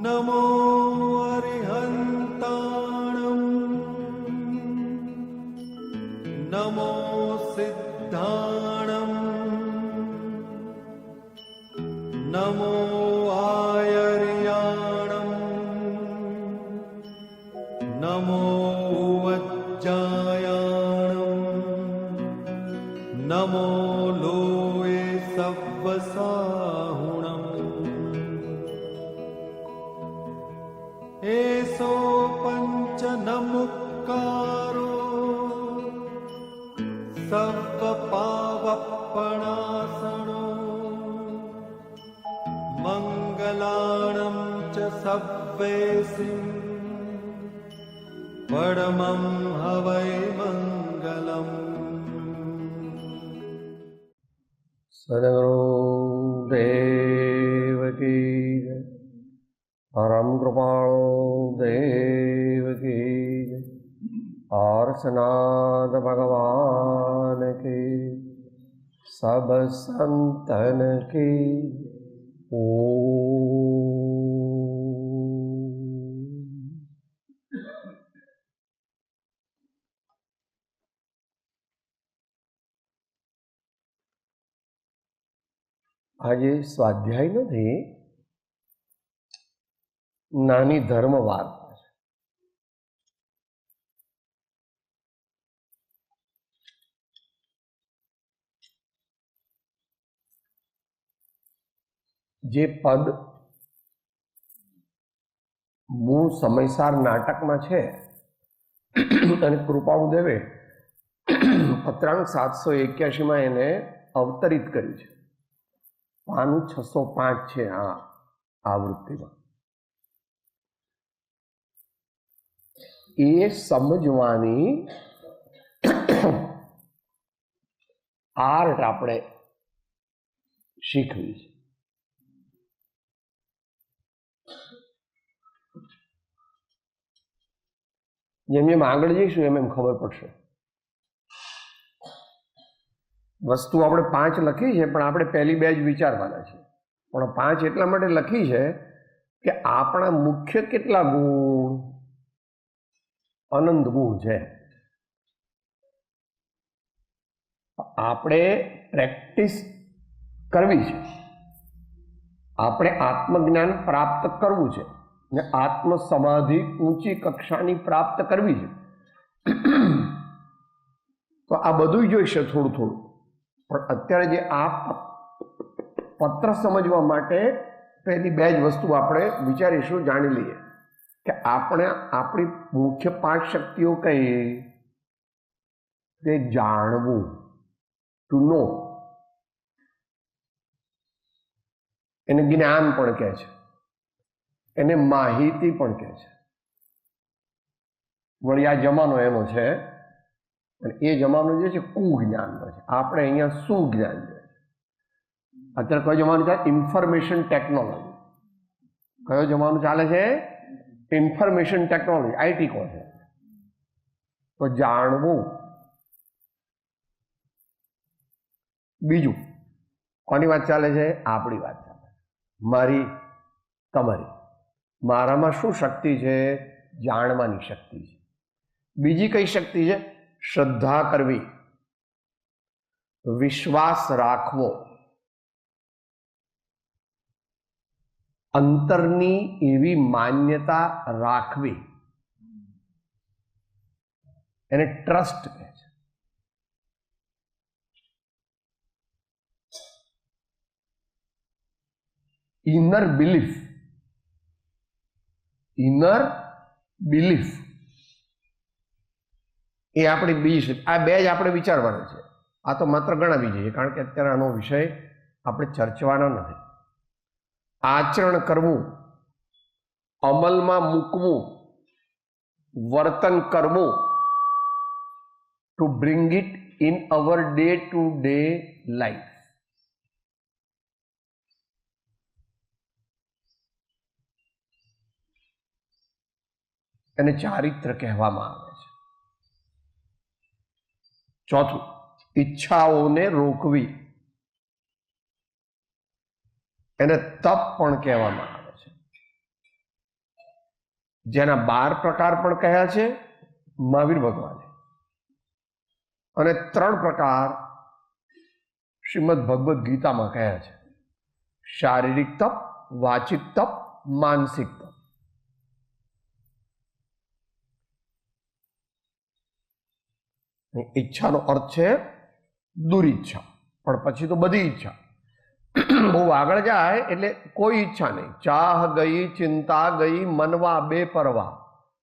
नमो अरिहन्ताणं नमो सिद्धाणं नमो आयर्याणं नमो वज्जायाणं नमो लोये सव्वसाहुणम् एसो पंच नमुक्कारो सर्वपावपणासनो मंगलाणं च सव्वेसिं परमं हवै मंगलम्। सद्गुरु देव की जय। परम कृपाणु देव की जय। पार्श्वनाथ भगवान की, सब संतन की આજે સ્વાધ્યાય નથી, નાની ધર્મ વાર્તા છે. જે પદ મૂળ સમયસાર નાટકમાં છે અને કૃપાળુદેવે પત્રાંક 781 એને અવતરિત કર્યું છે. પાનું 605 છે આ આવૃત્તિમાં. એ સમજવાની આર્ટ આપણે શીખવી છે. જેમ જેમ આગળ જઈશું એમ એમ ખબર પડશે. વસ્તુ આપણે 5 લખી છે, પણ આપણે પહેલી 2 જ વિચારવાના છે. પણ 5 એટલા માટે લખી છે કે આપણા મુખ્ય કેટલા ગુણ? અનંત ગુણ છે. આપણે પ્રેક્ટિસ કરવી છે, આપણે આત્મજ્ઞાન પ્રાપ્ત કરવું છે ને આત્મ સમાધિ ઊંચી કક્ષાની પ્રાપ્ત કરવી છે. તો આ બધું જોઈશે થોડું થોડું. પણ અત્યારે જે આ પત્ર સમજવા માટે પહેલી 2 જ વસ્તુ આપણે વિચારીશું, જાણી લઈએ કે આપણે આપણી મુખ્ય 5 શક્તિઓ કઈ? તે જાણવું, ટુ નો. એને જ્ઞાન પણ કહે છે, એને માહિતી પણ કહે છે. વળી આ જમાનો એનો છે અને એ જમાનો જે છે કુજ્ઞાનનો છે. આપણે અહીંયા સુજ્ઞાન છે. અત્યારે કયો જમાનો છે? Information technology. કયો જમાનો ચાલે છે? ઇન્ફોર્મેશન ટેકનોલોજી, આઈટી કહો છે. તો જાણવું. બીજું કોની વાત ચાલે છે? આપણી વાત ચાલે છે. મારી, તમારી. મારામાં શું શક્તિ છે? જાણવાની શક્તિ છે. બીજી કઈ શક્તિ છે? શ્રદ્ધા કરવી, વિશ્વાસ રાખવો, અંતરની એવી માન્યતા રાખવી. એને ટ્રસ્ટ કહે છે. ઇનર બિલીફ, ઇનર બિલીફ એ આપણી બીજી છે. આ 2 જ આપણે વિચારવાના છે. આ તો માત્ર ગણાવી જઈએ, કારણ કે અત્યારે આનો વિષય આપણે ચર્ચવાનો નથી. આચરણ કરવું, અમલમાં મૂકવું, વર્તન કરવું, to bring it in our day to day life. એને ચારિત્ર કહેવામાં આવે છે. ચોથું, ઈચ્છાઓને રોકવી, એને તપ પણ કહેવામાં આવે છે. જેના 12 પ્રકાર પણ કહ્યા છે મહાવીર ભગવાને, અને 3 પ્રકાર શ્રીમદ ભગવદ્ ગીતામાં કહ્યા છે: શારીરિક તપ, વાચિક તપ, માનસિક તપ. ઈચ્છાનો અર્થ છે દુરીચ્છા, પણ પછી તો બધી ઈચ્છા. બહુ આગળ જાય એટલે કોઈ ઈચ્છા નહીં. ચાહ ગઈ, ચિંતા ગઈ, મનવા બેપરવા,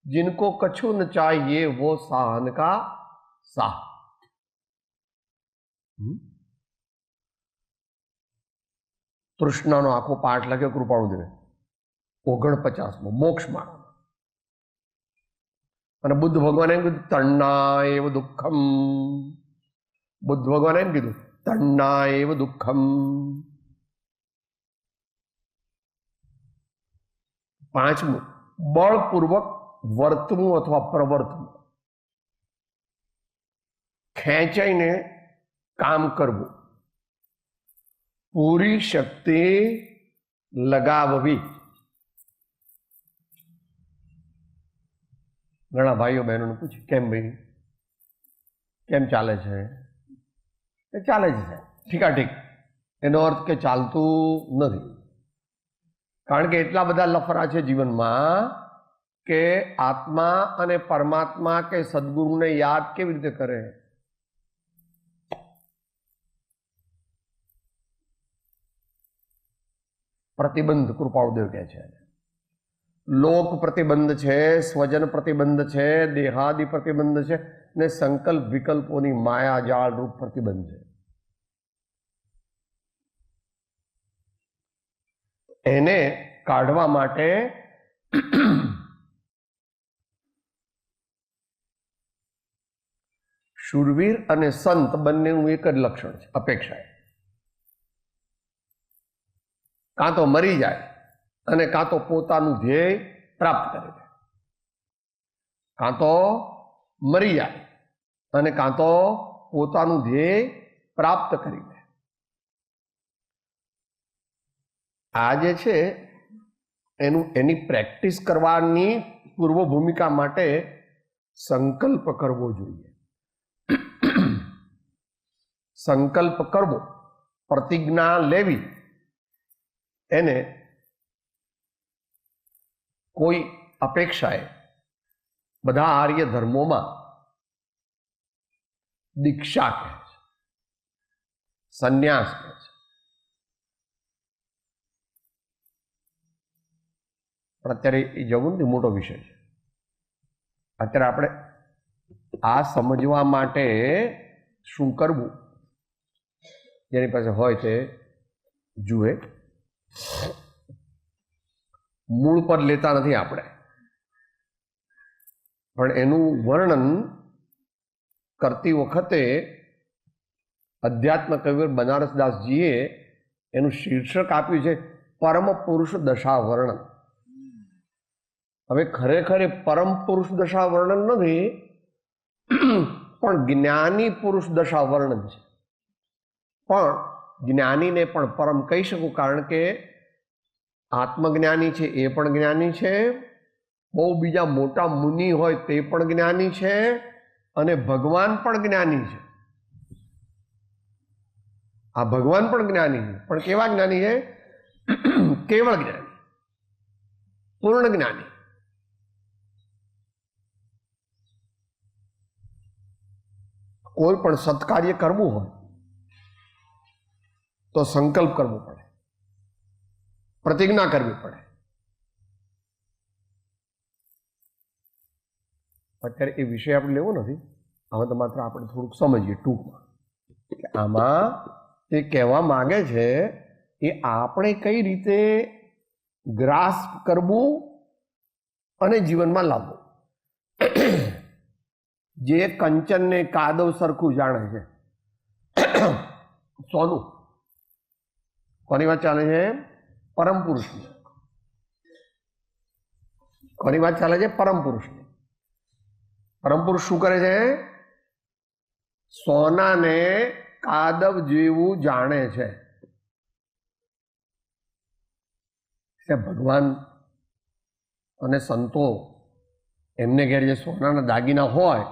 जिनको कछु न चाहिए वो साहन का साह. તૃષ્ણાનો આખો પાઠ લખ્યો કૃપાળુદેવે 49મો મોક્ષ માર્ગ. અને બુદ્ધ ભગવાને એમ કીધું તણ્ણા એવ દુઃખમ. બુદ્ધ ભગવાને એમ કીધું તણ્ણા એવ દુઃખમ. 5મું બળપૂર્વક વર્તવું અથવા પ્રવર્તવું, ખેંચાઈને કામ કરવું, પૂરી શક્તિ લગાવવી. ઘણા ભાઈઓ બહેનોને પૂછે કેમ ભાઈ, કેમ ચાલે છે? એ ચાલે છે ઠીક. એનો અર્થ કે ચાલતું નથી, કારણ કે એટલા બધા લફરા છે જીવનમાં કે આત્મા અને પરમાત્મા કે સદગુરુને યાદ કેવી રીતે કરે? પ્રતિબંધ કૃપાળુદેવ કહે છે. લોક પ્રતિબંધ છે, સ્વજન પ્રતિબંધ છે, દેહાદિ પ્રતિબંધ છે, ને સંકલ્પ વિકલ્પોની માયાજાળ રૂપ પ્રતિબંધ છે. એને કાઢવા માટે શૂરવીર અને સંત બંનેનું એક જ લક્ષણ છે, અપેક્ષા. કાં તો મરી જાય અને કાં તો પોતાનું ધ્યેય પ્રાપ્ત કરી લે. કાં તો મરી જાય અને કાં તો પોતાનું ધ્યેય પ્રાપ્ત કરી લે. આ જે છે એની પ્રેક્ટિસ કરવાની પૂર્વ ભૂમિકા માટે સંકલ્પ કરવો જોઈએ. સંકલ્પ કરવો, પ્રતિજ્ઞા લેવી, એને કોઈ અપેક્ષાએ બધા આર્ય ધર્મોમાં દીક્ષા કહે છે, સંન્યાસ કહે છે. પણ અત્યારે એ જવું નથી, મોટો વિષય છે. અત્યારે આપણે આ સમજવા માટે શું કરવું, જેની પાસે હોય તે જુએ. મૂળ પર લેતા નથી આપણે, પણ એનું વર્ણન કરતી વખતે અધ્યાત્મ કવિ બનારસદાસજીએ એનું શીર્ષક આપ્યું છે પરમ પુરુષ દશા વર્ણન. હવે ખરેખર પરમ પુરુષ દશા વર્ણન નથી, પણ જ્ઞાની પુરુષ દશા વર્ણન છે. પણ જ્ઞાનીને પણ પરમ કહી શકું, કારણ કે આત્મજ્ઞાની છે એ પણ જ્ઞાની છે, બહુ બીજા મોટા મુનિ હોય તે પણ જ્ઞાની છે, અને ભગવાન પણ જ્ઞાની છે. આ ભગવાન પણ જ્ઞાની છે, પણ કેવા જ્ઞાની છે? કેવળ જ્ઞાની, પૂર્ણ જ્ઞાની. કોઈ પણ સત્કાર્ય કરવું હોય તો સંકલ્પ કરવો પડે, પ્રતિજ્ઞા કરવી પડે. અત્યારે એ વિષય આપણે લેવો નથી, હવે તો માત્ર આપણે થોડુંક સમજીએ ટૂંકમાં કે આમાં તે કહેવા માંગે છે એ આપણે કઈ રીતે ગ્રાસ્પ કરવું અને જીવનમાં લાવવું. જે કંચનને કાદવ સરખું જાણે છે, સોનું. કોની વાત ચાલે છે? પરમ પુરુષની. કોની વાત ચાલે છે? પરમ પુરુષની. પરમ પુરુષ શું કરે છે? સોનાને કાદવ જેવું જાણે છે. ભગવાન અને સંતો એમને ઘેર જે સોનાના દાગીના હોય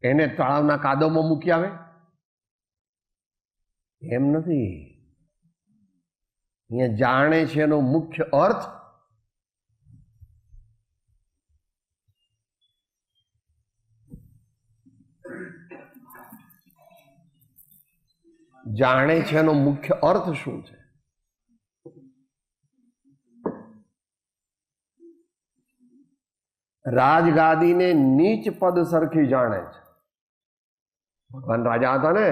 એને તળાવના કાદવમાં મૂકી આવે? એમ નથી. અહીંયા જાણે છે એનો મુખ્ય અર્થ જાણે છે એનો મુખ્ય અર્થ શું છે? રાજગાદીને નીચ પદ સરખી જાણે છે. ભગવાન રાજા હતા ને,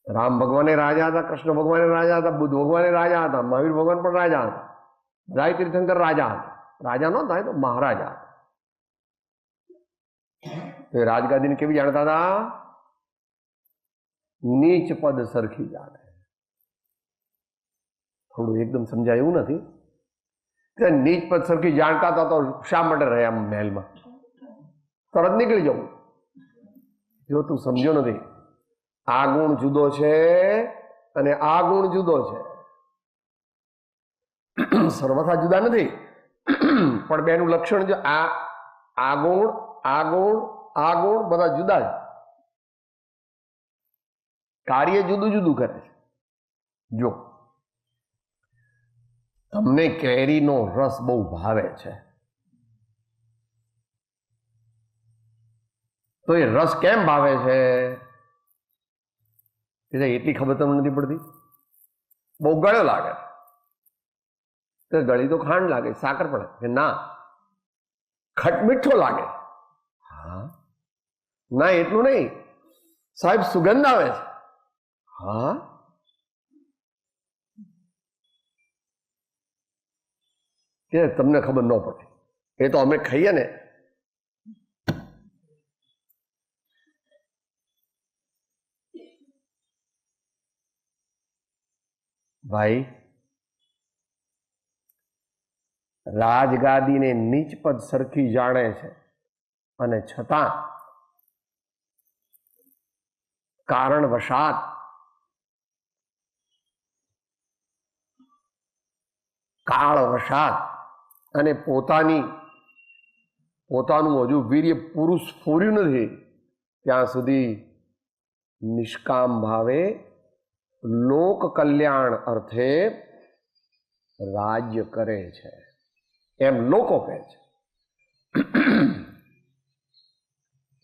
રામ ભગવાને રાજા હતા, કૃષ્ણ ભગવાને રાજા હતા, બુદ્ધ ભગવાને રાજા હતા, મહાવીર ભગવાન પણ રાજા હતા, રાય તીર્થંકર રાજા હતા. રાજા ન થાય તો મહારાજા હતા. તો એ રાજગાદીને કેવી જાણતા હતા? નીચ પદ સરખી જાણે. થોડું એકદમ સમજાય એવું નથી. નીચ પદ સરખી જાણતા હતા તો શા માટે રહ્યા મહેલમાં? તરત નીકળી જવું. જો તું સમજો નથી, આ ગુણ જુદો છે અને આ ગુણ જુદો છે. સર્વથા જુદા નથી, પણ બેનું લક્ષણ જો આ ગુણ આ ગુણ આ ગુણ બધા જુદા છે. કાર્ય જુદું જુદું કરે છે. જો તમને કેરીનો રસ બહુ ભાવે છે, તો એ રસ કેમ ભાવે છે એટલી ખબર તમને નથી પડતી. બહુ ગળ્યો લાગે તો ગળી તો ખાંડ લાગે, સાકર પડે કે ના ખટમીઠો લાગે? હા ના, એટલું નહીં સાહેબ, સુગંધ આવે છે. હા, કે તમને ખબર ન પડે. એ તો અમે ખાઈએ ને. ભાઈ, રાજગાદીને નીચ પદ સરખી જાણે છે અને છતાં કારણવશાત કાળવશાત અને પોતાનું હજુ વીર્ય પૂરું સ્ફૂર્યું નથી ત્યાં સુધી નિષ્કામ ભાવે લોક કલ્યાણ અર્થે રાજ્ય કરે છે, એમ લોકો કહે છે.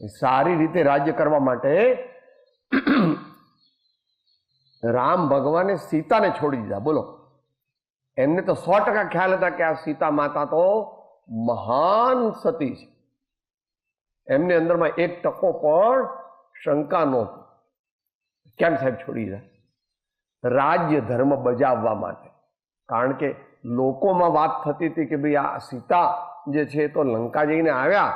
સારી રીતે રાજ્ય કરવા માટે રામ ભગવાને સીતાને છોડી દીધા. બોલો, એમને તો 100% ખ્યાલ હતા કે આ સીતા માતા તો મહાન સતી છે. એમને અંદરમાં 1% પણ શંકા નહોતી. કેમ સાહેબ છોડી દીધા? રાજ્ય ધર્મ બજાવવા માટે. કારણ કે લોકોમાં વાત થતી હતી કે ભાઈ આ સીતા જે છે તો લંકા જઈને આવ્યા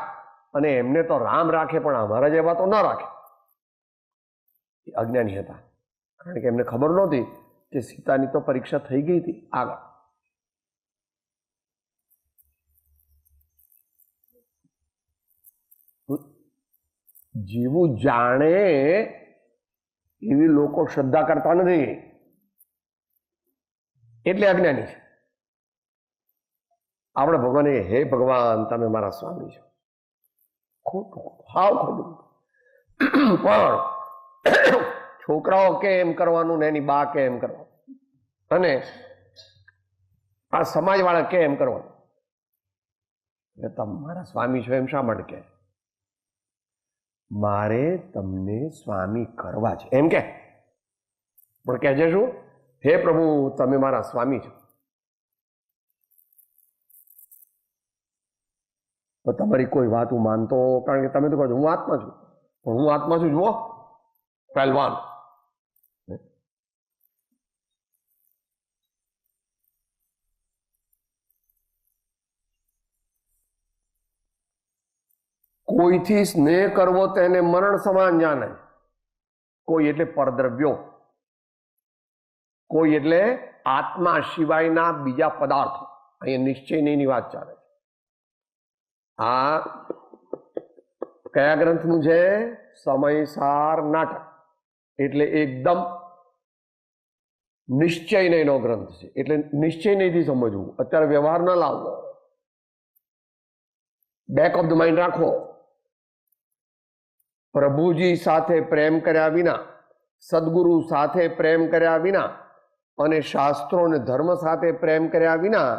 અને એમને તો રામ રાખે પણ અમારા જેવા તો ન રાખે. અજ્ઞાની હતા, કારણ કે એમને ખબર નહોતી કે સીતાની તો પરીક્ષા થઈ ગઈ હતી આગળ. જેવું જાણે એવી લોકો શ્રદ્ધા કરતા નથી, એટલે અજ્ઞાની છે. આપણે ભગવાને હે ભગવાન તમે મારા સ્વામી છો, ખોટું, હાવ ખોટું. પણ છોકરાઓ કે એમ કરવાનું ને એની બા કે એમ કરવાનું, અને આ સમાજવાળા કે એમ કરવાનું. એટલે તમે મારા સ્વામી છો એમ શા માટે કે? મારે તમને સ્વામી કરવા છે એમ કે. પણ કહે છે શું? હે પ્રભુ તમે મારા સ્વામી છો. તમારી કોઈ વાત હું માનતો, કારણ કે તમે તો કહો છો હું આત્મા છું, પણ હું આત્મા છું જુઓ પહેલવાન. કોઈથી સ્નેહ કરવો તેને મરણ સમાન જાણે. કોઈ એટલે પરદ્રવ્યો, કોઈ એટલે આત્મા સિવાયના બીજા પદાર્થો. અહીંયા નિશ્ચય નહીં વાત ચાલે. આ કયા ગ્રંથનું છે? સમયસાર નાટક. એટલે એકદમ નિશ્ચય નહીંનો ગ્રંથ છે. એટલે નિશ્ચય નહીંથી સમજવું, અત્યારે વ્યવહાર ન લાવવો. બેક ઓફ ધ માઇન્ડ રાખો. પ્રભુજી સાથે પ્રેમ કર્યા વિના, સદગુરુ સાથે પ્રેમ કર્યા વિના અને શાસ્ત્રો અને ધર્મ સાથે પ્રેમ કર્યા વિના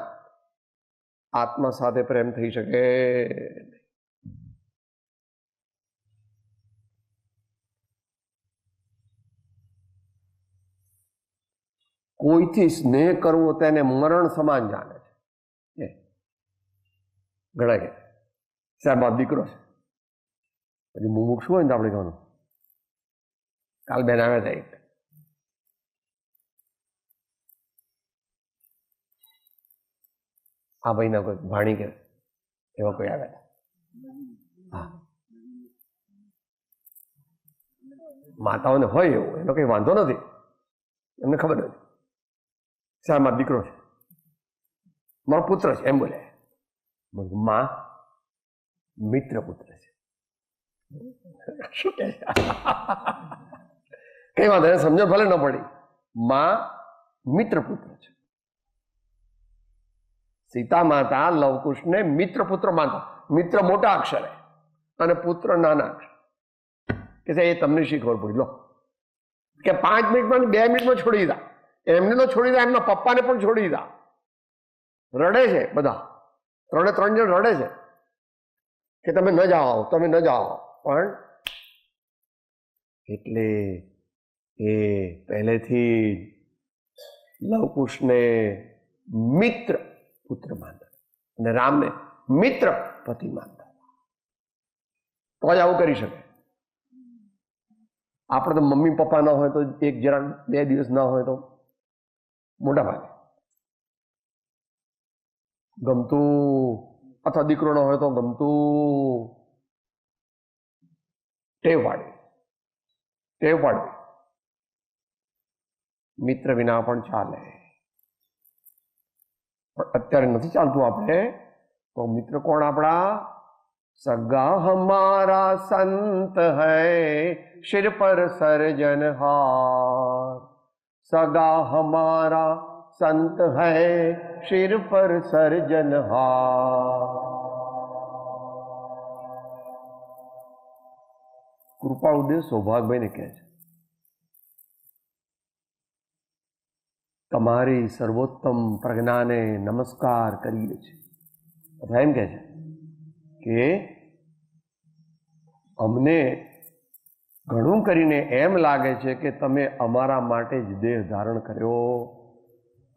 આત્મા સાથે પ્રેમ થઈ શકે. કોઈથી સ્નેહ કરવો તેને મરણ સમાન જાણે છે. ઘણા કે સાહેબ આ દીકરો છે, પછી મુમુક્ષુ હોય ને તો આપણે કહેવાનું કાલ બેન આવ્યા હતા એક, આ ભાઈના કોઈ ભાણી કે એવા કોઈ આવ્યા હતા. હા, માતાઓને હોય એવું, એનો કઈ વાંધો નથી, એમને ખબર નથી. સાહેબ મારો દીકરો છે, મારો પુત્ર છે એમ બોલે. માં મિત્ર પુત્ર છે. શું કે કઈ વાંધો એને સમજણ ભલે ન પડી. માં મિત્ર પુત્ર છે. સીતા માતા લવકુશને મિત્ર પુત્ર માનતા. મિત્ર મોટા અક્ષરે અને પુત્ર નાના અક્ષર. કે એ તમને શી ખબર પડી? લો કે 5 મિનિટમાં 2 મિનિટમાં છોડી દીધા. એમને તો છોડી દીધા, એમના પપ્પાને પણ છોડી દીધા. રડે છે બધા, 3 જણ રડે છે કે તમે ન જાઓ, તમે ન જાઓ. પણ એટલે એ પહેલેથી લવકુશને મિત્ર પુત્ર માનતા અને રામને મિત્ર પતિ માનતા. તો જ આવું કરી શકે. આપણે તો મમ્મી પપ્પા ના હોય તો એક જરા 2 દિવસ ના હોય તો મોટા ભાગે ગમતું, અથવા દીકરો ન હોય તો ગમતું. ટેવ પાડવી. મિત્ર વિના પણ ચાલે, પણ અત્યારે નથી ચાલતું. આપણે તો મિત્ર કોણ આપણા? સગા હમારા સંત હૈ શિર પર સર્જનહાર. સગા હમારા સંત હૈ શિર પર સર્જનહાર. કૃપાળુદેવ સૌભાગભાઈને કહે છે, તમારી સર્વોત્તમ પ્રજ્ઞાને નમસ્કાર કરીએ છીએ. અથવા એમ કહે છે કે અમને ઘણું કરીને એમ લાગે છે કે તમે અમારા માટે જ દેહ ધારણ કર્યો.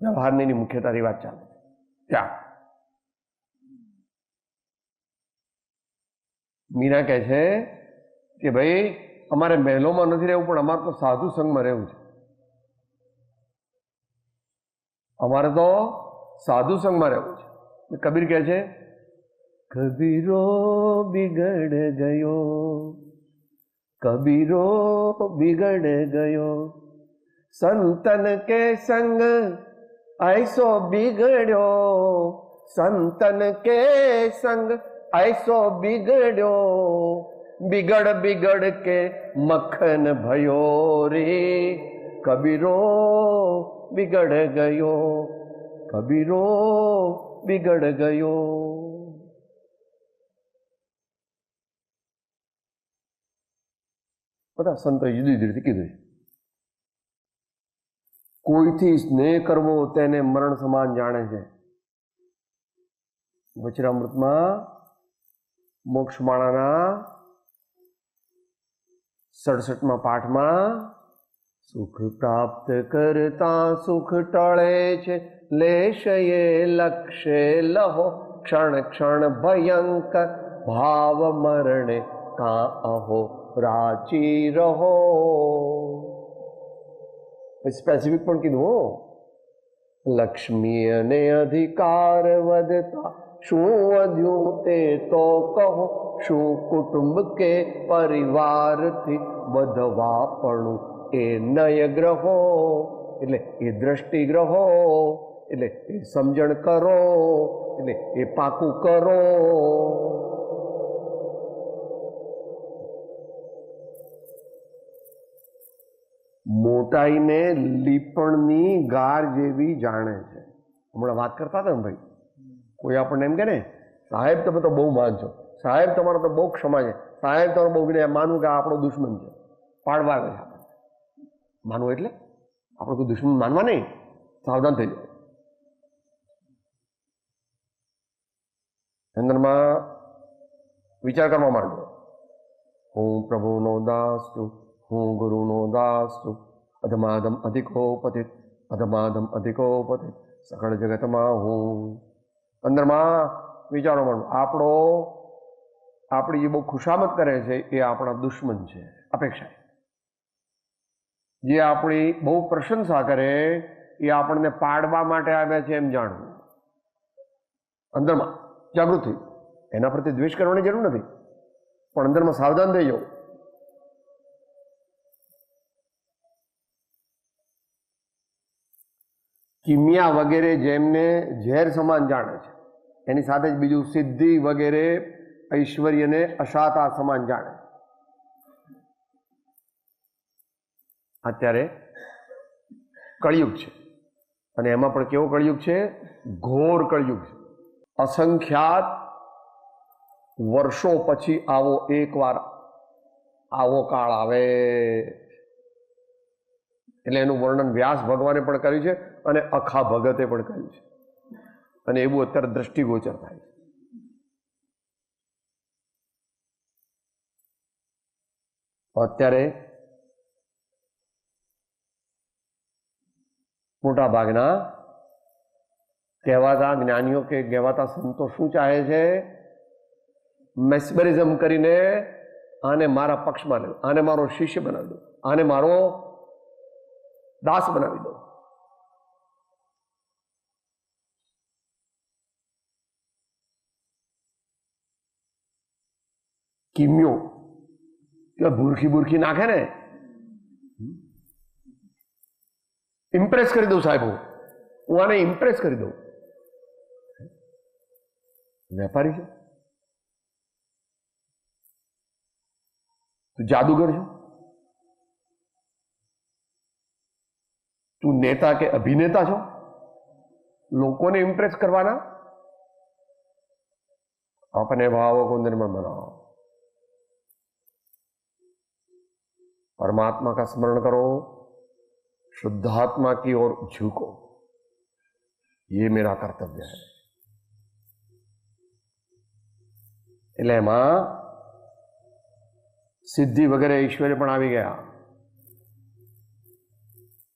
વ્યવહારની મુખ્યતાની વાત ચાલે ત્યાં મીરા કહે છે કે ભાઈ અમારે મહેલોમાં નથી રહેવું, પણ અમારે તો સાધુ સંઘમાં રહેવું છે. અમારે તો સાધુ સંઘમાં રહેવું છે. કબીર કહે છે, કબીરો બિગડ ગયો, કબીરો બિગડ ગયો, સંતન કે સંગ ऐसो बिगड़ो, संतन के संग ऐसो बिगड़ो, बिगड़ बिगड़ के मक्खन भयो रे, कबीरो बिगड़ गयो, कबीरो बिगड़ गयो. બધા સંતો જુદી જુદી રીતે કીધું. કોઈથી સ્નેહ કરવો તેને મરણ સમાન જાણે છે. વચરામૃતમાં મોક્ષમાળાના 67મા પાઠમાં સુખ પ્રાપ્ત કરતા સુખ ટળે છે, લેશયે લક્ષ્ય લહો ક્ષણ ક્ષણ ભયંકર, ભાવ મરણે કા અહો રાચી રહો. સ્પેસિફિક પણ કીધું. લક્ષ્મી અને અધિકાર વધતા શું વધ્યું તે તો કહો, શું કુટુંબ કે પરિવારથી વધવા પડું એ નય ગ્રહો. એટલે એ દ્રષ્ટિ ગ્રહો, એટલે એ સમજણ કરો, એટલે એ પાકું કરો. મોટાઈને લીપણની ગાર જેવી જાણે છે. હમણાં વાત કરતા હતા ને ભાઈ, કોઈ આપણને એમ કે ને સાહેબ તમે તો બહુ માનશો, સાહેબ તમારો તો બહુ ક્ષમા છે, સાહેબ તમારો બહુ વિનય, માનવું કે આ આપણો દુશ્મન છે, પાડવા આવે છે આપણે. માનવું એટલે આપણો કોઈ દુશ્મન માનવા નહીં, સાવધાન થઈ જાય. અંદરમાં વિચાર કરવા માંડો, હું પ્રભુનો દાસ છું, હું ગુરુનો દાસ છું, અધમાધમ અધિકો પતિત, અધમાધમ અધિકો પતિત, સકળ જગતમાં હું. અંદરમાં વિચારો માંડો, આપણી જે બહુ ખુશામત કરે છે એ આપણા દુશ્મન છે. અપેક્ષા જે આપણી બહુ પ્રશંસા કરે એ આપણને પાડવા માટે આવ્યા છે એમ જાણવું. અંદરમાં જાગૃત થઈ, એના પ્રત્યે દ્વેષ કરવાની જરૂર નથી, પણ અંદરમાં સાવધાન થઈ જાઓ. કિમિયા વગેરે જેમને ઝેર સમાન જાણે છે, એની સાથે જ બીજું સિદ્ધિ વગેરે ઐશ્વર્યને અશાતા સમાન જાણે. અત્યારે કળિયુગ છે, અને એમાં પણ કેવો કળિયુગ છે? ઘોર કળિયુગ છે. અસંખ્યાત વર્ષો પછી એકવાર આવો કાળ આવે. એટલે એનું વર્ણન વ્યાસ ભગવાને પણ કર્યું છે અને અખા ભગતે પણ કર્યું છે, અને એવું અત્યારે દ્રષ્ટિગોચર થાય છે. અત્યારે મોટા ભાગના કહેવાતા જ્ઞાનીઓ કે કહેવાતા સંતો શું ચાહે છે? મેસ્મરિઝમ કરીને આને મારા પક્ષમાં લે, આને મારો શિષ્ય બનાવી દો, આને મારો દાસ બનાવી દો. કિમ્યો ભૂરખી નાખે ને, ઇમ્પ્રેસ કરી દઉં સાહેબ, હું આને ઇમ્પ્રેસ કરી દઉં. વેપારી છે, તું જાદુગર છો, તું નેતા કે અભિનેતા છો, લોકોને ઇમ્પ્રેસ કરવાના. अपने भावों को निर्मल बनाओ, परमात्मा का स्मरण करो, शुद्धात्मा की ओर झुको, ये मेरा कर्तव्य है. એટલે એમાં સિદ્ધિ વગેરે ઐશ્વર્ય પણ આવી ગયા.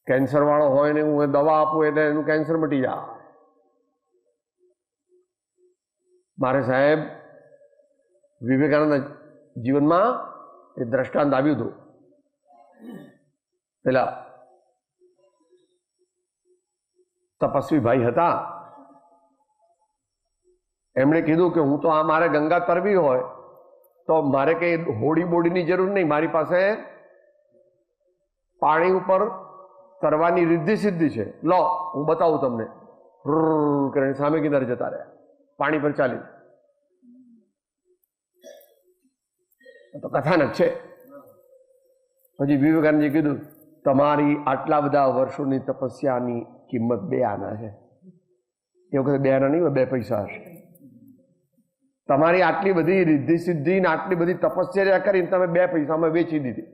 કેન્સર વાળો હોય ને હું દવા આપું એટલે એનું કેન્સર મટી જાય. મારે સાહેબ વિવેકાનંદ જીવનમાં એ દ્રષ્ટાંત આવ્યું હતું. પેલા તપસ્વી ભાઈ હતા, એમણે કીધું કે હું તો આ મારે ગંગા તરવી હોય તો મારે કઈ હોડી બોડીની જરૂર નહીં, મારી પાસે પાણી ઉપર તરવાની રિદ્ધિ સિદ્ધિ છે, લો હું બતાવું તમને. કરીને સામે કિનારે જતા રહ્યા, પાણી પર ચાલી. તો કથાનક છે. પછી વિવેકાનંદજી કીધું તમારી આટલા બધા વર્ષોની તપસ્યાની કિંમત 2 આના છે. એ વખતે 2 આના નહીં હોય, 2 પૈસા હશે. તમારી આટલી બધી રિદ્ધિ સિદ્ધિ ને આટલી બધી તપસ્યા કરીને તમે 2 પૈસામાં વેચી દીધી.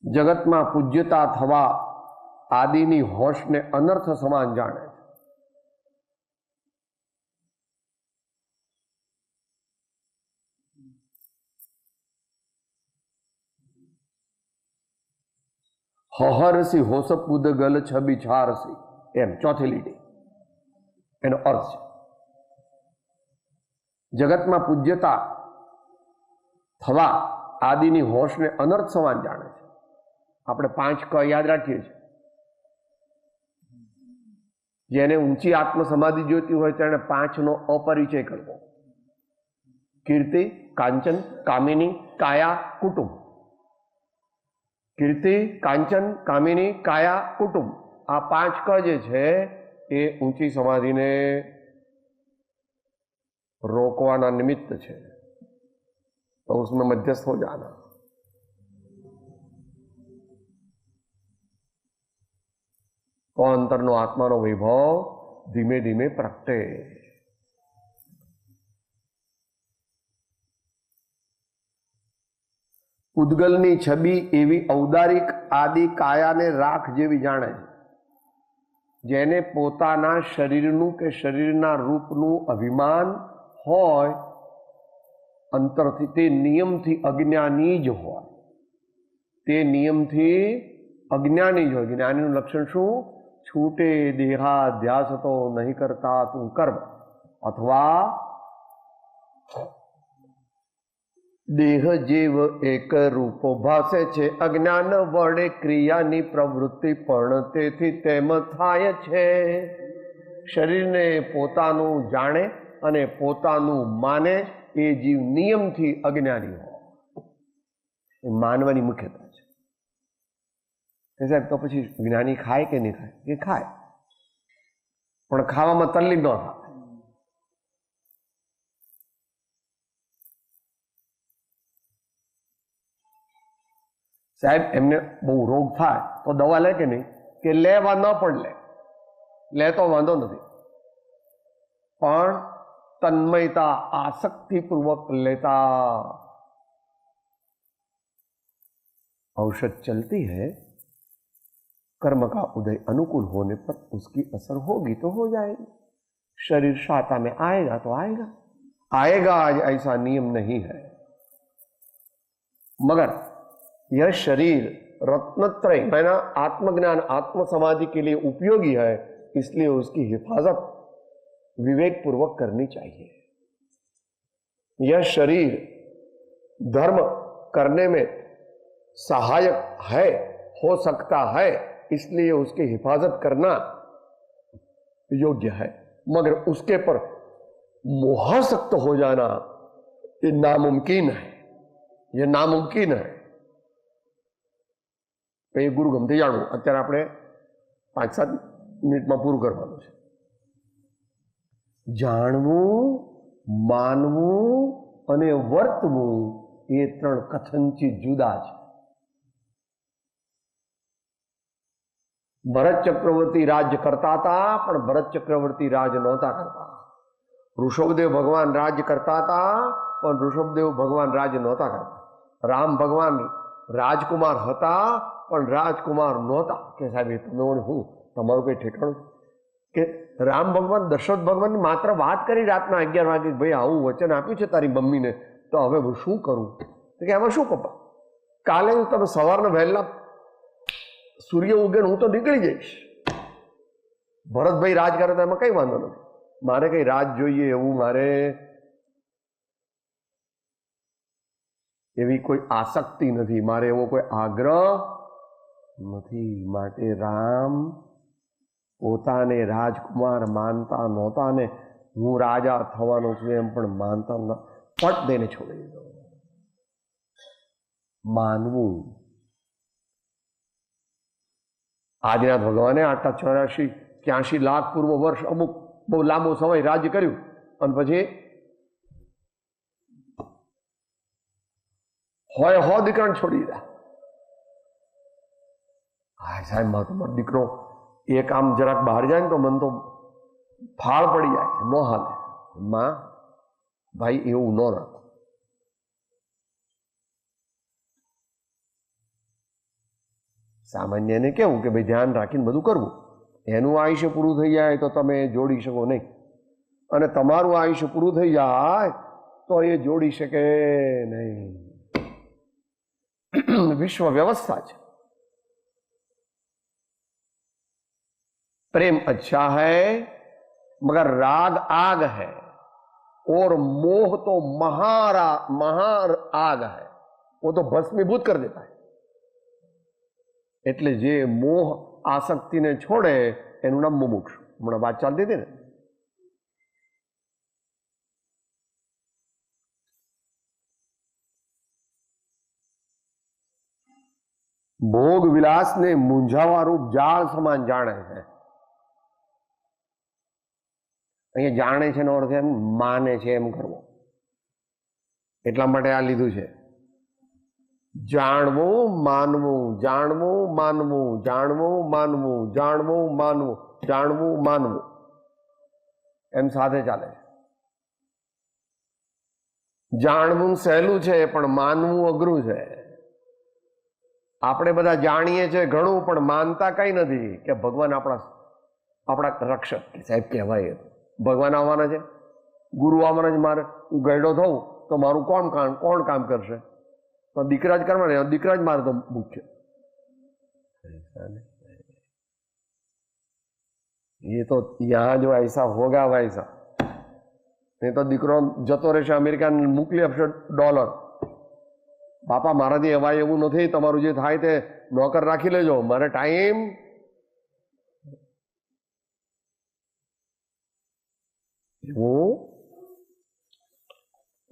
જગતમાં પૂજ્યતા થવા આદિની હોશને અનર્થ સમાન જાણે છે. હહરસી હોસપુદ ગલ છબી છારસી, એમ ચોથી લીટી એનો અર્થ છે. જગતમાં પૂજ્યતા થવા આદિની હોશને અનર્થ સમાન જાણે છે. આપણે 5 ક યાદ રાખીએ છીએ. જેને ઊંચી આત્મ સમાધિ જોઈતી હોય તેણે 5 નો અપરિચય કરવો. કીર્તિ, કાંચન, કામિની, કાયા, કુટુંબ. કીર્તિ, કાંચન, કામિની, કાયા, કુટુંબ, આ 5 ક જે છે એ ઊંચી સમાધિને રોકવાના નિમિત્ત છે. તો उसमें मध्यस्थ हो जाना. તો અંતરનો આત્માનો વૈભવ ધીમે ધીમે પ્રગટે. ઉદ્ગલની છબી એવી ઔદારિક આદિ કાયાને રાખ જેવી જાણે છે, જેને પોતાના શરીરનું કે શરીરના રૂપનું અભિમાન હોય અંતરથી, તે નિયમથી અજ્ઞાની જ હોય. તે નિયમથી અજ્ઞાની જ હોય. જ્ઞાનીનું લક્ષણ શું? છૂટે દેહાધ્યાસ તો નહીં કરતા તું કર્મ, અથવા દેહ જેવ એક રૂપો ભાસે છે, અજ્ઞાન વડે ક્રિયાની પ્રવૃત્તિ પણ તેથી તેમ થાય છે. શરીરને પોતાનું જાણે અને પોતાનું માને એ જીવ નિયમથી અજ્ઞાની હોય. એ માનવાની મુખ્યતા છે. સાહેબ તો પછી જ્ઞાની ખાય કે નહીં ખાય? એ ખાય, પણ ખાવામાં તલ્લીન ન થાય. સાહેબ એમને બહુ રોગ થાય તો દવા લે કે નહીં? કે લેવા ન પણ લે તો વાંધો નથી, પણ तन्मयता आसक्ति पूर्वक लेता. औषध चलती है, कर्म का उदय अनुकूल होने पर उसकी असर होगी तो हो जाएगी. शरीर शाता में आएगा तो आएगा आज ऐसा नियम नहीं है. मगर यह शरीर रत्नत्रय मैंने आत्मज्ञान आत्म समाधि के लिए उपयोगी है, इसलिए उसकी हिफाजत विवेक पूर्वक करनी चाहिए. यह शरीर धर्म करने में सहायक है, हो सकता है, इसलिए उसकी हिफाजत करना योग्य है. मगर उसके पर मोहासक्त हो जाना ये नामुमकिन है. ये नामुमकिन है. એ ગુરુ ગમતી જાણવું. અત્યારે આપણે 5-7 મિનિટમાં પૂરું કરવાનું છે. જાણવું, માનવું અને વર્તવું એ 3 કથનથી જુદા છે. ભરત ચક્રવર્તી રાજ્ય કરતા હતા, પણ ભરત ચક્રવર્તી રાજ નહોતા કરતા. ઋષભદેવ ભગવાન રાજ્ય કરતા હતા, પણ ઋષભદેવ ભગવાન રાજ્ય નહોતા કરતા. રામ ભગવાન રાજકુમાર હતા, પણ રાજકુમાર નહોતા. કે સાહેબ એ તમે હું તમારું કઈ ઠેકાણું? કે રામ ભગવાન દશરથ ભગવાનની માત્ર વાત કરી રાતના 11 વાગે, ભાઈ આવું વચન આપ્યું છે તારી મમ્મીને, તો હવે હું શું કરું? તો કે આમાં શું પપ્પા, કાલે તમે સવારના વહેલા સૂર્ય ઉગે હું તો નીકળી જઈશ. ભરતભાઈ રાજ કરે તો એમાં કઈ વાંધો નથી. મારે કઈ રાજ જોઈએ એવું મારે એવી કોઈ આસક્તિ નથી, મારે એવો કોઈ આગ્રહ નથી. માટે રામ પોતાને રાજકુમાર માનતા નહોતા ને હું રાજા થવાનો છું એમ પણ માનતા ન. પટ દઈને છોડી દીધો. માનવું. આદિનાથ ભગવાને આટલા 84-83 લાખ પૂર્વ વર્ષ અમુક બહુ લાંબો સમય રાજ્ય કર્યું અને પછી હોય દીકરાને છોડી દીધા. હા સાહેબ તમારો દીકરો એક આમ જરાક બહાર જાય ને તો મન તો ફાળ પડી જાય, ન હાલે. માં ભાઈ એવું ન રાખો. સામાન્યને કેવું કે ભાઈ ધ્યાન રાખીને બધું કરવું. એનું આયુષ્ય પૂરું થઈ જાય તો તમે જોડી શકો નહીં, અને તમારું આયુષ્ય પૂરું થઈ જાય તો એ જોડી શકે નહીં. વિશ્વ વ્યવસ્થા છે. प्रेम अच्छा है मगर राग आग है और मोह तो महार आग है, वो तो भस्मीभूत कर देता है. એટલે જે મોહ આસક્તિને છોડે એનું નામ મુમુક્ષ. હમણાં વાત ચાલતી હતી ને. ભોગ વિલાસને મૂંઝાવા રૂપ જાળ સમાન જાણે છે. અહીંયા જાણે છે એનો અર્થ એમ માને છે એમ કરવો. એટલા માટે આ લીધું છે. જાણવું માનવું, જાણવું માનવું, જાણવું માનવું, જાણવું માનવું, જાણવું માનવું, એમ સાથે ચાલે. જાણવું સહેલું છે પણ માનવું અઘરું છે. આપણે બધા જાણીએ છીએ ઘણું પણ માનતા કઈ નથી કે ભગવાન આપણા રક્ષક સાહેબ કહેવાય. ભગવાન આવવાના છે, ગુરુ આવવાના છે. મારે હું ગયડો થઉં તો મારું કોણ કામ કરશે? તો દીકરા જ કરવાના, દીકરા જ મારે તો મુખ્ય. એ તો યહાં જો ऐसा होगा वैसा. નહીં તો દીકરો જતો રહેશે અમેરિકા, મોકલી આપશે $. બાપા મારાથી એવાય એવું નથી, તમારું જે થાય તે નોકર રાખી લેજો, મારે ટાઈમ. એવું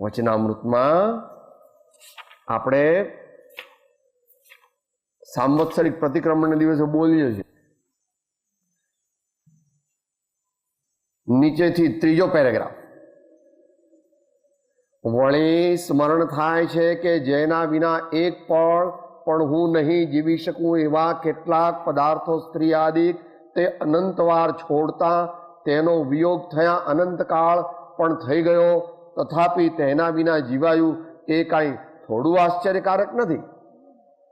વચનામૃતમાં આપણે સાંવત્સરિક પ્રતિક્રમણના દિવસે બોલીએ છીએ. નીચેથી ત્રીજો પેરેગ્રાફ. વળી સ્મરણ થાય છે કે જેના વિના એક પળ પણ હું નહીં જીવી શકું એવા કેટલાક પદાર્થો સ્ત્રી આદિ તે અનંતવાર છોડતા તેનો વિયોગ થયા અનંતકાળ પણ થઈ ગયો, તથાપि તેના વિના જીવાયું એ કાંઈ થોડું આશ્ચર્યકારક નથી.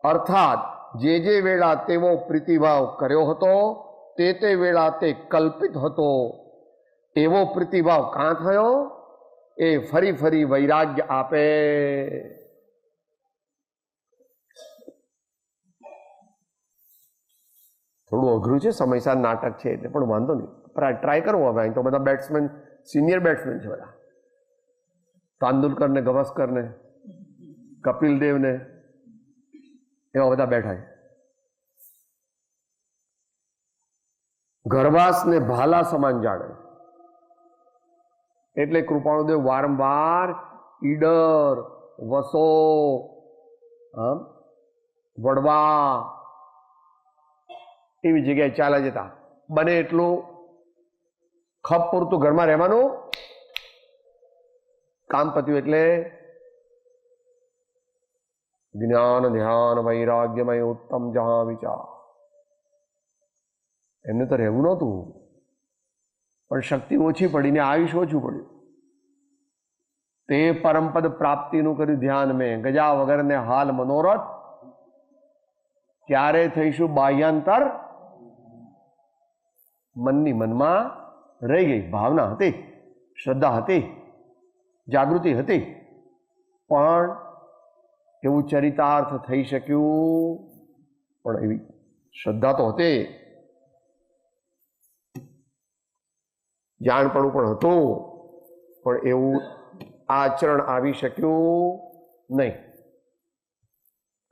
અર્થાત જે વેળા તેવો પ્રીતિભાવ કર્યો હતો તે વેળા તે કલ્પિત હતો. એવો પ્રીતિભાવ કાં થયો? એ ફરી વૈરાગ્ય આપે. થોડું અઘરું છે, સમયસાર નાટક છે એટલે, પણ વાંધો નહીં, ટ્રાય કરવો. હવે અહીં તો બધા બેટ્સમેન, સિનિયર બેટ્સમેન છે બધા. તાંદુલકર ને ગવાસ્કર ને કપિલ દેવ ને એવા બધા બેઠા છે. ગરવાસ ને ભાલા સમાન જાણે. એટલે કૃપાણુદેવ વારંવાર ઈડર, વસો, વડવા એવી જગ્યાએ ચાલ્યા જતા. બને એટલું ખપ પૂરતું ઘરમાં રહેવાનું, કામ પત્યું એટલે જ્ઞાન ધ્યાન વૈરાગ્યમય ઉત્તમ જહાં વિચાર. એમને તો રહેવું નહોતું, પણ શક્તિ ઓછી પડીને આયુષ ઓછું પડ્યું. તે પરમપદ પ્રાપ્તિનું કર્યું ધ્યાન મેં, ગજા વગરને હાલ મનોરથ. ક્યારે થઈશું બાહ્યાંતર? મનની મનમાં રહી ગઈ. ભાવના હતી, શ્રદ્ધા હતી, જાગૃતિ હતી, પણ એવું ચરિતાર્થ થઈ શક્યું. પણ એવી શ્રદ્ધા તો હતી, જાણપણું પણ હતું, પણ એવું આચરણ આવી શક્યું નહીં.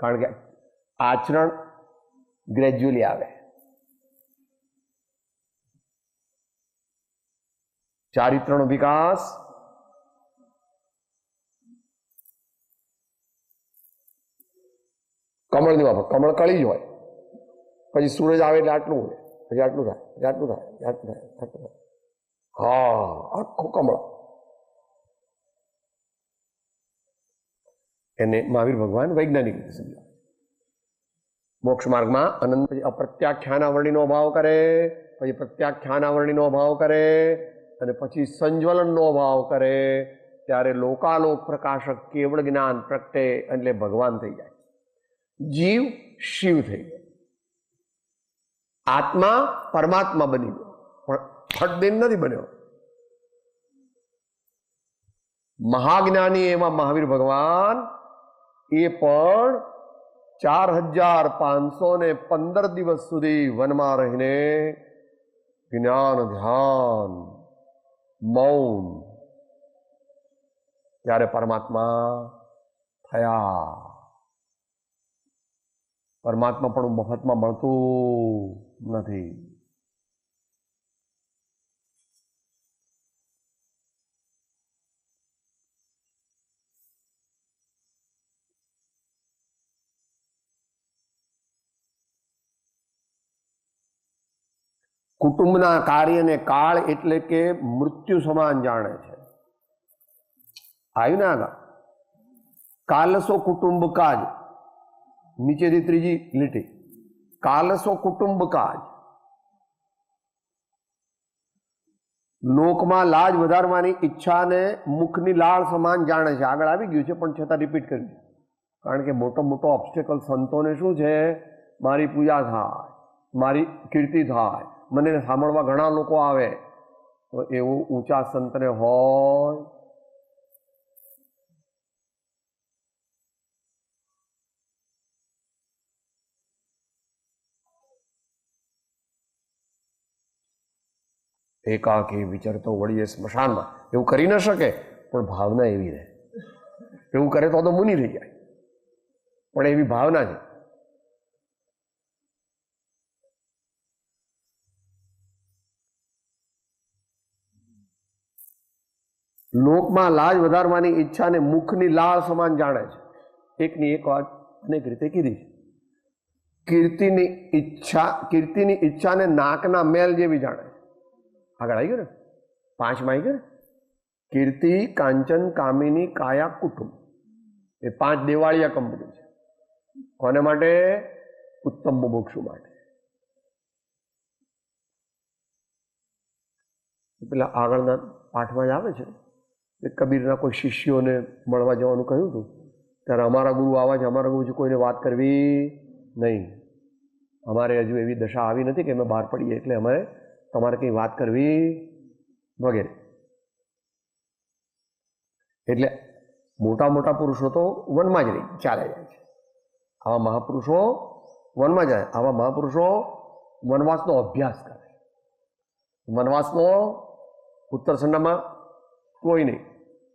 કારણ કે આચરણ ગ્રેજ્યુઅલી આવે. ચારિત્રનો વિકાસ કમળની વાપર. કમળ કળી જ હોય, પછી સૂરજ આવે એટલે આટલું હોય, પછી આટલું થાય, પછી આટલું થાય, આટલું થાય, આટલું થાય. હા, આખું કમળ. એને મહાવીર ભગવાન વૈજ્ઞાનિક રીતે સમજાવે. મોક્ષ માર્ગમાં અનંત પછી અપ્રત્યાખ્યાનાવરણીનો અભાવ કરે, પછી પ્રત્યાખ્યાનાવરણીનો અભાવ કરે, અને પછી સંજ્વલનનો અભાવ કરે, ત્યારે લોકાલોક પ્રકાશક કેવળ જ્ઞાન પ્રગટે, એટલે ભગવાન થઈ જાય. જીવ શિવ થઈ ગયો, આત્મા પરમાત્મા બની ગયો, પણ ફટદીન નથી બન્યો. મહાજ્ઞાની એવા મહાવીર ભગવાન એ પણ 4515 દિવસ સુધી વનમાં રહીને જ્ઞાન ધ્યાન મૌન ત્યારે પરમાત્મા થયા. પરમાત્મા પણ મફતમાં મળતું નથી. કુટુંબના કાર્યને કાળ એટલે કે મૃત્યુ સમાન જાણે છે. આવ્યું ને આગળ, કાલસો કુટુંબ કાજ, નીચેથી ત્રીજી લીટી, કાલસો કુટુંબ કાજ, લોકમાં લાજ વધારવાની ઈચ્છાને મુખની લાળ સમાન જાણે છે. આગળ આવી ગયું છે પણ છતાં રિપીટ કર્યું છે, કારણ કે મોટો મોટો ઓબ્સ્ટેકલ સંતોને શું છે, મારી પૂજા થાય, મારી કીર્તિ થાય, મને સાંભળવા ઘણા લોકો આવે. તો એવું ઊંચા સંતને હોય એકાકી વિચરતો વળીએ સ્મશાનમાં, એવું કરી ન શકે પણ ભાવના એવી રહે. એવું કરે તો મુનિ થઈ જાય, પણ એવી ભાવના છે. લોકમાં લાજ વધારવાની ઈચ્છાને મુખની લાળ સમાન જાણે છે. એકની એક વાત અનેક રીતે કીધી છે. કીર્તિની ઈચ્છાને નાકના મેલ જેવી જાણે છે. આગળ આવી ગયું ને, 5માં આવી ગયું ને, કીર્તિ, કાંચન, કામિની, કાયા, કુટુંબ, એ 5 દેવાળિયા કંપની છે. કોને માટે? ઉત્તમ મુમુક્ષુ માટે. પેલા આગળના પાઠમાં જ આવે છે કે કબીરના કોઈ શિષ્યોને મળવા જવાનું કહ્યું હતું, ત્યારે અમારા ગુરુ આવા છે, અમારા ગુરુજી કોઈને વાત કરવી નહીં, અમારે હજુ એવી દશા આવી નથી કે અમે બહાર પડીએ, એટલે અમારે તમારે કંઈ વાત કરવી વગેરે. એટલે મોટા મોટા પુરુષો તો વનમાં જ રહી ચાલે જાય છે, આવા મહાપુરુષો વનમાં જાય. આવા મહાપુરુષો વનવાસનો અભ્યાસ કરે. વનવાસનો ઉત્તરસંડામાં કોઈ નહીં,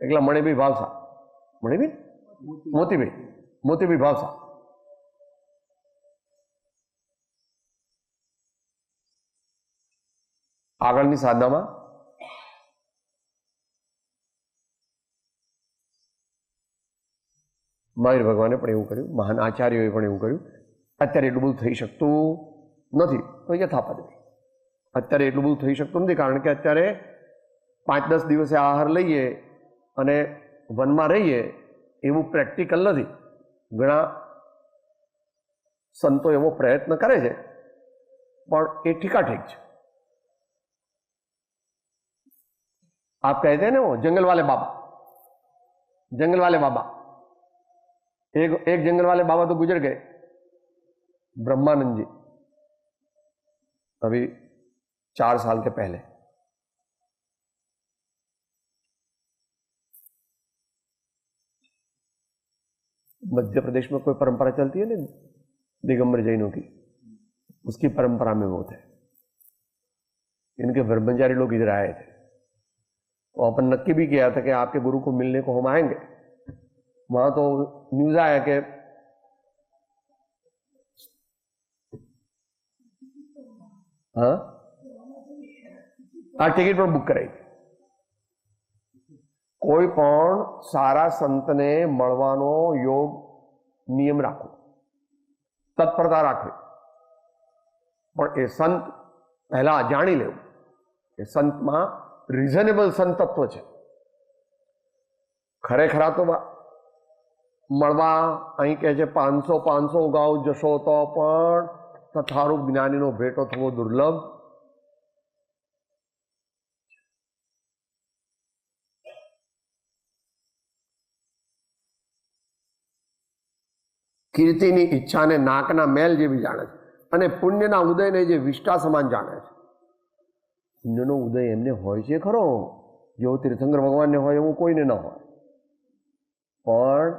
એકલા મણિભાઈ ભાવસા, મોતીભાઈ ભાવસા. આગળની સાધનામાં મહાવીર ભગવાને પણ એવું કર્યું, મહાન આચાર્યોએ પણ એવું કર્યું. અત્યારે એટલું બધું થઈ શકતું નથી તો યથાપદ. અત્યારે એટલું બધું થઈ શકતું નથી કારણ કે અત્યારે 5-10 દિવસે આહાર લઈએ અને વનમાં રહીએ એવું પ્રેક્ટિકલ નથી. ઘણા સંતો એવો પ્રયત્ન કરે છે પણ એ ઠીકાઠીક છે. आप कहते हैं ना वो जंगल वाले बाबा, एक जंगल वाले बाबा तो गुजर गए, ब्रह्मानंद जी, अभी 4 साल के पहले. मध्य प्रदेश में कोई परंपरा चलती है ना दिगंबर जैनों की, उसकी परंपरा में वो थे. इनके ब्रह्मचारी लोग इधर आए थे, तो अपन नक्की भी किया था कि आपके गुरु को मिलने को हम आएंगे. वहां तो न्यूज आया कि हाँ टिकट पर बुक कराई. કોઈ પણ સારા સંતને મળવાનો યોગ નિયમ રાખો, તત્પરતા રાખવી, પણ એ સંત પહેલા જાણી લેવું કે સંતમાં રિઝનેબલ સંતત્વ છે. ખરેખરા તો મળવા અહીં કહે છે 500 ગાઉ જશો તો પણ તથારૂપ જ્ઞાનીનો ભેટો થવો દુર્લભ. કીર્તિની ઈચ્છાને નાકના મેલ જેવી જાણે છે અને પુણ્યના ઉદયને જે વિષ્ટા સમાન જાણે છે. પુણ્યનો ઉદય એમને હોય છે ખરો, જેવો તીર્થંકર ભગવાનને હોય એવું કોઈને ન હોય, પણ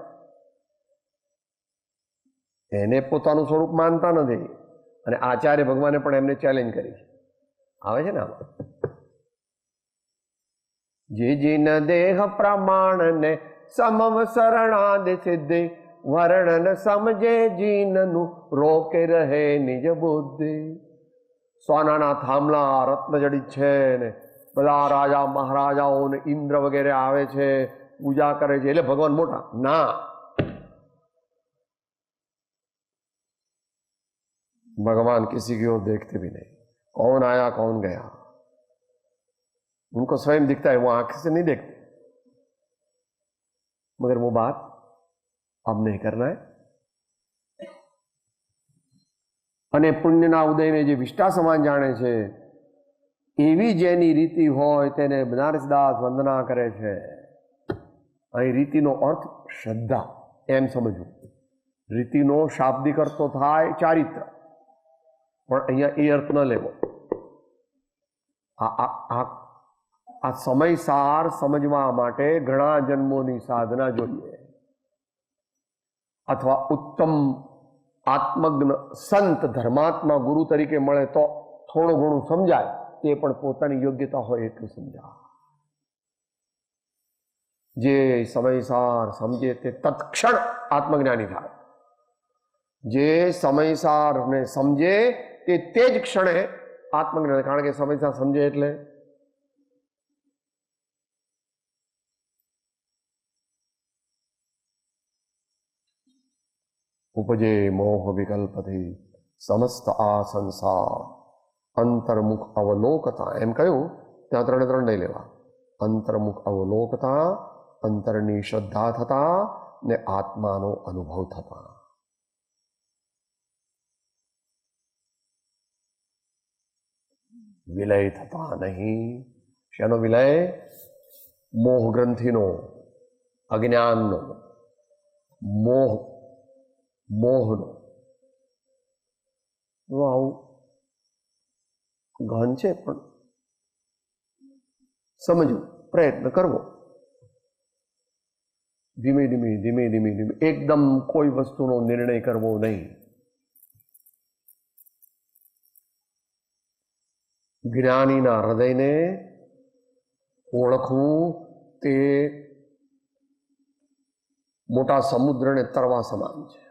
એને પોતાનું સ્વરૂપ માનતા નથી. અને આચાર્ય ભગવાને પણ એમને ચેલેન્જ કરી છે. આવે છે ને આમાં, જે જીન દેહ પ્રમાણને સમમ શરણાદ સિદ્ધિ, વર્ણન સમજે જીનનું રોકે રહે નિજ બુદ્ધિ. સોનાના થાંભલા રત્નજડિત છે ને બધા રાજા મહારાજાઓ ને ઇન્દ્ર વગેરે આવે છે, પૂજા કરે છે એટલે ભગવાન મોટા ના. भगवान किसी की ओर देखते भी नहीं, कौन आया कौन गया उनको स्वयं दिखता है, वो आंख से नहीं देखते. मगर वो बात अब नहीं करना है. અને પુણ્યના ઉદયને જે વિષ્ટા સમાન જાણે છે, એવી જેની રીતિ હોય તેને બનારસદાસ વંદના કરે છે. અહીં રીતિનો અર્થ શ્રદ્ધા એમ સમજવું. રીતિનો શાબ્દિક અર્થ તો થાય ચારિત્ર, પણ અહીંયા એ અર્થ ન લેવો. આ સમયસાર સમજવા માટે ઘણા જન્મોની સાધના જોઈએ, અથવા ઉત્તમ આત્મજ્ઞ સંત ધર્માત્મા ગુરુ તરીકે મળે તો થોડું ઘણું સમજાય, તે પણ પોતાની યોગ્યતા હોય એટલું સમજાય. જે સમયસાર સમજે તે તત્ક્ષણ આત્મજ્ઞાની થાય. જે સમયસાર ને સમજે તે જ ક્ષણે આત્મજ્ઞાન. કારણ કે સમયસાર સમજે એટલે ઉપજે મોહ વિકલ્પથી સમસ્ત આ સંસાર અંતર્મુખ અવલોકતા. એમ કહ્યું ત્યાં 3 નહીં લેવા. અંતર્મુખ અવલોકતા, અંતરની શ્રદ્ધા થતા ને આત્માનો અનુભવ થતા. વિલય થતા નહીં. શેનો વિલય? મોહ ગ્રંથિનો, અજ્ઞાનનો, મોહનો. આવું ગહન છે, પણ સમજવું, પ્રયત્ન કરવો. ધીમે ધીમે એકદમ કોઈ વસ્તુનો નિર્ણય કરવો નહીં. જ્ઞાનીના હૃદયને ઓળખવું તે મોટા સમુદ્રને તરવા સમાન છે.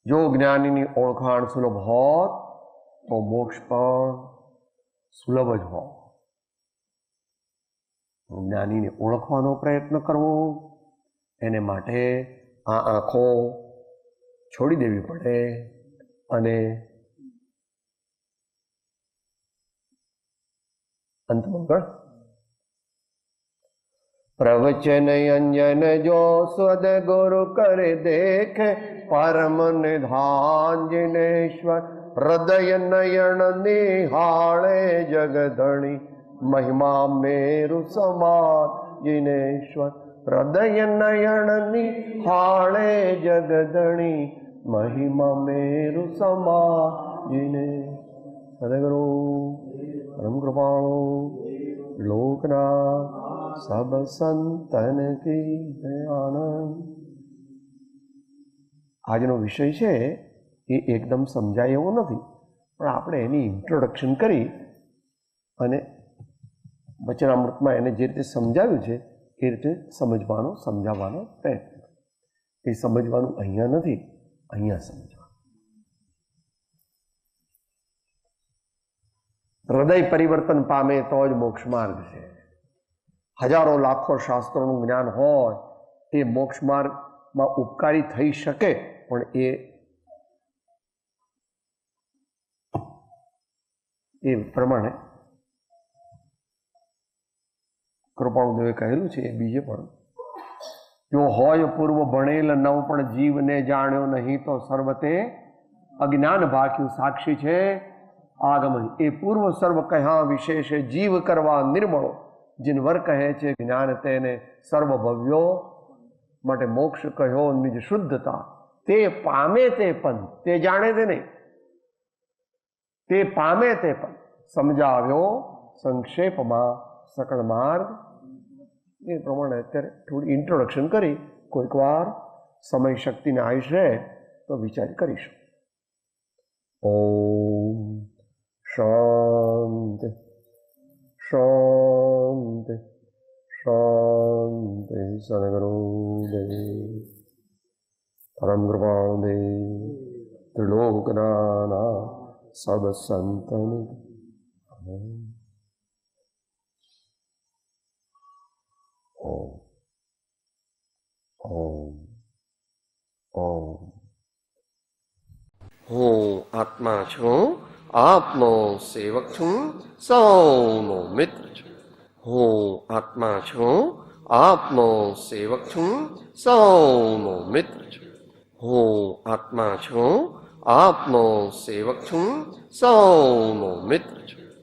જો જ્ઞાનીની ઓળખાણ સુલભ હોત તો મોક્ષ પણ સુલભ જ હોત. જ્ઞાનીને ઓળખવાનો પ્રયત્ન કરવો, એને માટે આ આંખો છોડી દેવી પડે અને અંતમંગળ. પ્રવચન અંજન જો સ્વદ ગુરુ કરે દેખે, પરમ નિધાન જિનેશ્વર હૃદય નયન નિહાળે, જગધણી મહિમા મેરુ સમાન જિનેશ્વર હૃદય નયન નિહાળે, જગધણી મહિમા મેરુ સમાન જિનેશ્વર. સદગુરુ પરમ કૃપાળુ લોકના સબ સંતન કી આનંદ. આજનો વિષય છે એ એકદમ સમજાય એવો નથી, પણ આપણે એની ઇન્ટ્રોડક્શન કરી અને વચનામૃતમાં એને જે રીતે સમજાવ્યું છે એ રીતે સમજવાનો, સમજાવવાનો પ્રયત્ન. એ સમજવાનું અહીંયા નથી, અહીંયા સમજવાનું. હૃદય પરિવર્તન પામે તો જ મોક્ષ માર્ગ છે. હજારો લાખો શાસ્ત્રોનું જ્ઞાન હોય એ મોક્ષ માર્ગમાં ઉપકારી થઈ શકે, પણ એ પ્રમાણે કૃપાળુદેવે કહેલું છે. એ બીજે પણ જો હોય પૂર્વ ભણેલ નવ પણ જીવને જાણ્યો નહીં, તો સર્વતે અજ્ઞાન ભાખ્યું સાક્ષી છે આગમન. એ પૂર્વ સર્વ કહ્યા વિશેષે જીવ કરવા નિર્મળો, જીનવર કહે છે જ્ઞાન તેને સર્વભવ્યો. માટે મોક્ષ કહ્યો નિજ શુદ્ધતા, તે પામે તે પણ, તે જાણે તે નહીં, તે પામે તે પણ સમજાવ્યો સંક્ષેપમાં સકળ માર્ગ. એ પ્રમાણે અત્યારે થોડી ઇન્ટ્રોડક્શન કરી, કોઈક વાર સમય શક્તિને આયુષ રહે તો વિચાર કરીશું. ઓમ શાંતિ શાંતિ શાંતિ. સદગુરુદેવ પરમ કૃપાળુદેવ ત્રિલોકના સબ સંતન. ઓમ ઓમ ઓમ. હું આત્મા છું, આપનો સેવક છું, સૌનો મિત્ર છું. હું આત્મા છું, આપનો સેવક છું, સૌનો મિત્ર છું. હું આત્મા છું, આપનો સેવક છું, સૌનો મિત્ર છું.